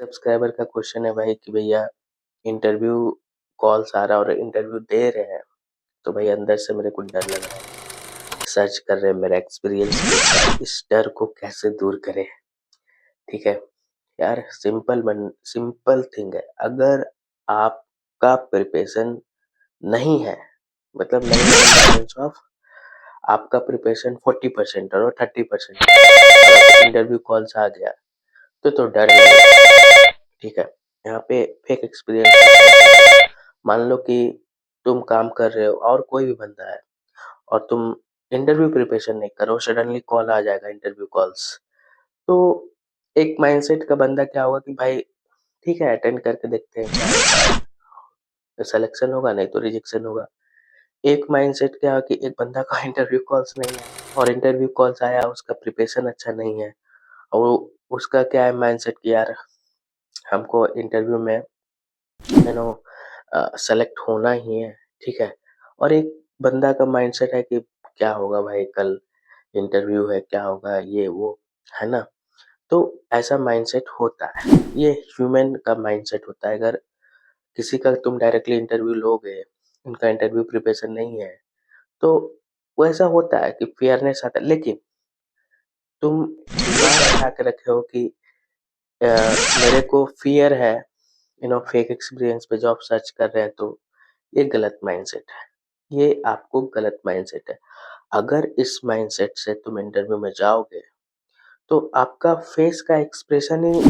Subscriber का question है भाई कि भैया इंटरव्यू कॉल्स आ रहा है और इंटरव्यू दे रहे हैं, तो भाई अंदर से मेरे को डर लग रहा है। सर्च कर रहे हैं मेरा एक्सपीरियंस कैसा है, इस डर को कैसे दूर करें। ठीक है यार, सिंपल थिंग है। अगर आपका प्रिपरेशन नहीं है, मतलब नहीं है ऑफ आपका प्रिपरेशन 40% और 30% इंटरव्यू कॉल्स आ गया तो डर लगेगा। ठीक है, यहाँ पे फेक एक्सपीरियंस। मान लो कि तुम काम कर रहे हो और कोई भी बंदा है और तुम इंटरव्यू प्रिपरेशन नहीं करो, सडनली कॉल आ जाएगा इंटरव्यू कॉल्स। तो एक माइंडसेट का बंदा क्या होगा कि भाई ठीक है, अटेंड करके देखते हैं, सिलेक्शन होगा नहीं तो रिजेक्शन होगा। एक माइंडसेट क्या है कि एक बंदा का इंटरव्यू कॉल्स नहीं है और इंटरव्यू कॉल्स आया, उसका प्रिपरेशन अच्छा नहीं है और उसका क्या है माइंडसेट कि यार हमको इंटरव्यू में सेलेक्ट होना ही है। ठीक है, और एक बंदा का माइंडसेट है कि क्या होगा भाई, कल इंटरव्यू है, क्या होगा ये वो, है ना। तो ऐसा माइंडसेट होता है, ये ह्यूमन का माइंडसेट होता है। अगर किसी का तुम डायरेक्टली इंटरव्यू लोगे, उनका इंटरव्यू प्रिपरेशन नहीं है, तो वो ऐसा होता है कि फेयरनेस आता है। लेकिन तुम बैठा के रखे हो कि मेरे को फियर है, फेक एक्सपीरियंस पे जॉब सर्च कर रहे हैं, तो ये गलत माइंडसेट है। ये आपको गलत माइंडसेट है। अगर इस माइंडसेट से तुम इंटरव्यू में जाओगे तो आपका फेस का एक्सप्रेशन ही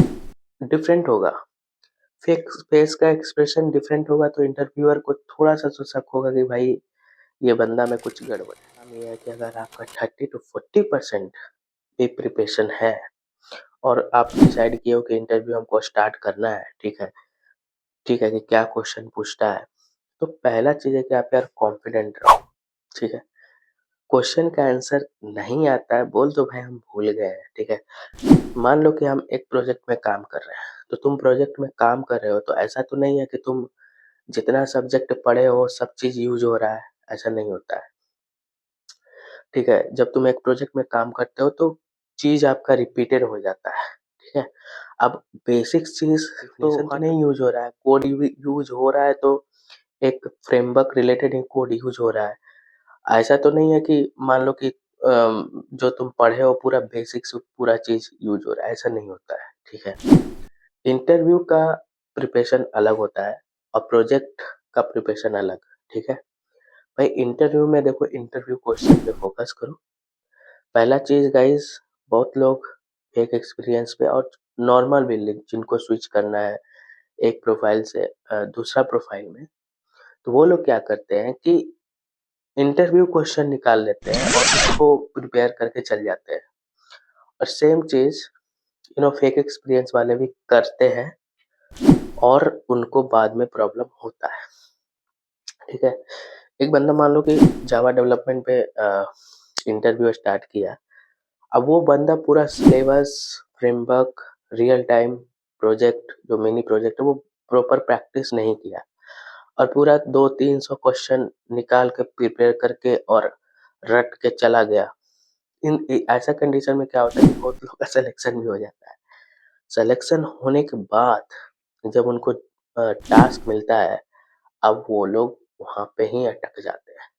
डिफरेंट होगा। फेस का एक्सप्रेशन डिफरेंट होगा तो इंटरव्यूअर को थोड़ा सा तो शक होगा कि भाई ये बंदा में कुछ गड़बड़ है। हम ये है कि अगर आपका 30 to 40% भी प्रिपरेशन है और आप डिसाइड किए हो कि इंटरव्यू हमको स्टार्ट करना है, ठीक है कि क्या क्वेश्चन पूछता है, तो पहला चीज है कि आप यार कॉन्फिडेंट रहो। ठीक है, क्वेश्चन का आंसर नहीं आता है, बोल दो भाई हम भूल गए हैं। ठीक है, मान लो कि हम एक प्रोजेक्ट में काम कर रहे हैं, तो तुम प्रोजेक्ट में काम कर रहे हो तो ऐसा तो नहीं है कि तुम जितना सब्जेक्ट पढ़े हो सब चीज यूज हो रहा है, ऐसा नहीं होता है। ठीक है, जब तुम एक प्रोजेक्ट में काम करते हो तो चीज आपका रिपीटेड हो जाता है। ठीक है, अब बेसिक चीज तो नहीं यूज हो रहा है, कोड यूज हो रहा है, तो एक फ्रेमवर्क रिलेटेड ही कोड यूज हो रहा है। ऐसा तो नहीं है कि मान लो कि जो तुम पढ़े हो पूरा बेसिक से पूरा चीज यूज हो रहा है, ऐसा नहीं होता है। ठीक है, इंटरव्यू का प्रिपरेशन अलग होता है और प्रोजेक्ट का प्रिपरेशन अलग। ठीक है भाई, इंटरव्यू में देखो, इंटरव्यू क्वेश्चन पे फोकस करो। पहला चीज गाइस, बहुत लोग फेक एक्सपीरियंस पे और नॉर्मल बिल्डिंग जिनको स्विच करना है एक प्रोफाइल से दूसरा प्रोफाइल में, तो वो लोग क्या करते हैं कि इंटरव्यू क्वेश्चन निकाल लेते हैं और उसको प्रिपेयर करके चल जाते हैं। और सेम चीज फेक एक्सपीरियंस वाले भी करते हैं और उनको बाद में प्रॉब्लम होता है। ठीक है, एक बंदा मान लो कि जावा डेवलपमेंट पे इंटरव्यू स्टार्ट किया। अब वो बंदा पूरा syllabus, framework, real time project, जो मिनी प्रोजेक्ट है, वो प्रॉपर प्रैक्टिस नहीं किया और पूरा 200-300 क्वेश्चन निकाल के प्रिपेयर करके और रट के चला गया। ऐसा कंडीशन में क्या होता है कि बहुत लोग का सिलेक्शन भी हो जाता है। सिलेक्शन होने के बाद जब उनको टास्क मिलता है, अब वो लोग वहां पे ही अटक जाते हैं।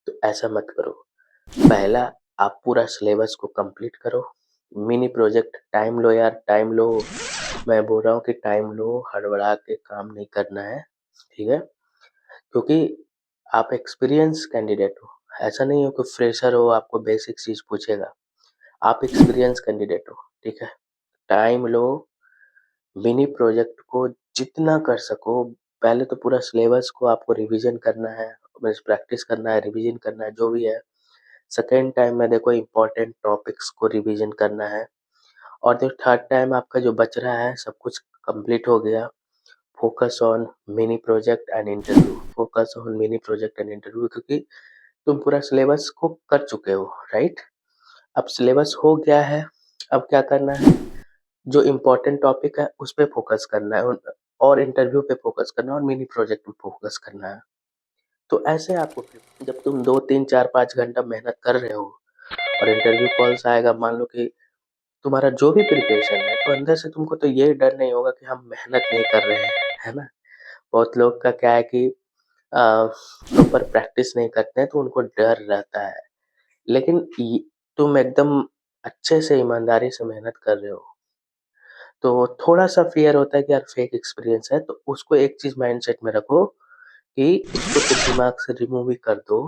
तो ऐसा मत करो। पहला, आप पूरा सिलेबस को कंप्लीट करो। मिनी प्रोजेक्ट टाइम लो यार, टाइम लो। मैं बोल रहा हूँ कि टाइम लो, हड़बड़ा के काम नहीं करना है। ठीक है, क्योंकि आप एक्सपीरियंस कैंडिडेट हो, ऐसा नहीं हो कि फ्रेशर हो आपको बेसिक चीज पूछेगा। आप एक्सपीरियंस कैंडिडेट हो। ठीक है, टाइम लो, मिनी प्रोजेक्ट को जितना कर सको। पहले तो पूरा सिलेबस को आपको रिवीजन करना है, मीन्स प्रैक्टिस करना है, रिवीजन करना है, जो भी है। सेकेंड टाइम में देखो इम्पोर्टेंट टॉपिक्स को रिवीजन करना है। और जो थर्ड टाइम आपका जो बच रहा है, सब कुछ कंप्लीट हो गया। Focus on mini project and interview, focus on mini project and interview, क्योंकि तुम पूरा सिलेबस को कर चुके हो, राइट। अब सिलेबस हो गया है, अब क्या करना है, जो इम्पोर्टेंट टॉपिक है उस पे फोकस करना है और इंटरव्यू पे फोकस करना है और मिनी प्रोजेक्ट पे फोकस करना है। तो ऐसे आपको जब तुम 2 3 4 5 घंटा मेहनत कर रहे हो और इंटरव्यू कॉल्स आएगा, मान लो कि तुम्हारा जो भी प्रिपरेशन है, तो अंदर से तुमको तो ये डर नहीं होगा कि हम मेहनत नहीं कर रहे हैं, है ना? बहुत लोग का क्या है कि प्रॉपर प्रैक्टिस नहीं करते हैं, तो उनको डर रहता है। लेकिन तुम एकदम अच्छे से ईमानदारी से मेहनत कर रहे हो, तो थोड़ा-सा फ़ियर होता है कि यार फेक एक्सपीरियंस है, तो उसको एक चीज़ माइंडसेट में रखो कि उसको तुम दिमाग से रिमूव ही कर दो,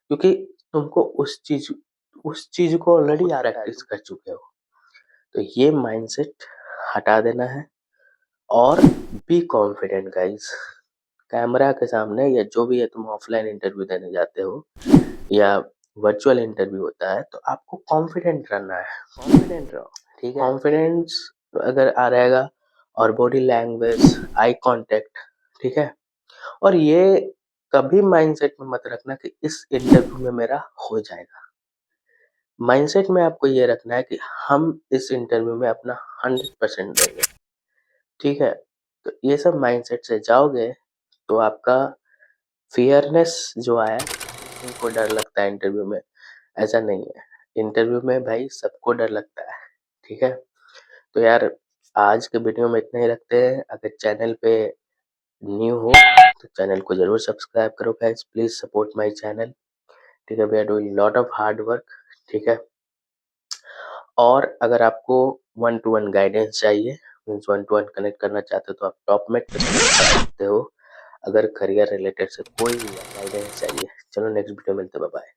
क्योंकि तुमको उस चीज़ को ऑलरेडी आप प्रैक्टिस कर चुके हो। तो ये माइंडसेट हटा देना है और बी कॉन्फिडेंट गाइस। कैमरा के सामने या जो भी है, तुम ऑफलाइन इंटरव्यू देने जाते हो या वर्चुअल इंटरव्यू होता है, तो आपको कॉन्फिडेंट रहना है। कॉन्फिडेंट रहो, ठीक है? कॉन्फिडेंस अगर आ रहेगा और बॉडी लैंग्वेज, आई कांटेक्ट, ठीक है? और ये कभी माइंडसेट में मत रखना कि इस इंटरव्यू में मेरा हो जाएगा। माइंडसेट में आपको ये रखना है कि हम इस इंटरव्यू में अपना 100% देंगे, ठीक है? तो ये सब माइंडसेट से जाओगे तो आपका फ़ियरनेस जो आया, उनको डर लगता है इंटरव्यू में, ऐसा नहीं है। इंटरव्यू में भाई सबको डर लगता है, ठीक है? तो यार आज के वीडियो में इतना ही रखते हैं। अगर चैनल पे न्यू हो तो चैनल को ज़रूर सब्सक्राइब करो guys, please support my channel, ठीक है? We are doing lot of hard work, ठीक है? और अगर आपको वन टू वन गाइडेंस चाहिए, means one to one connect करना चाहते हो, तो आप टॉपमेट पे कनेक्ट कर सकते हो, अगर करियर रिलेटेड से कोई गाइडेंस चाहिए। चलो नेक्स्ट वीडियो मिलते हैं, बाय बाय।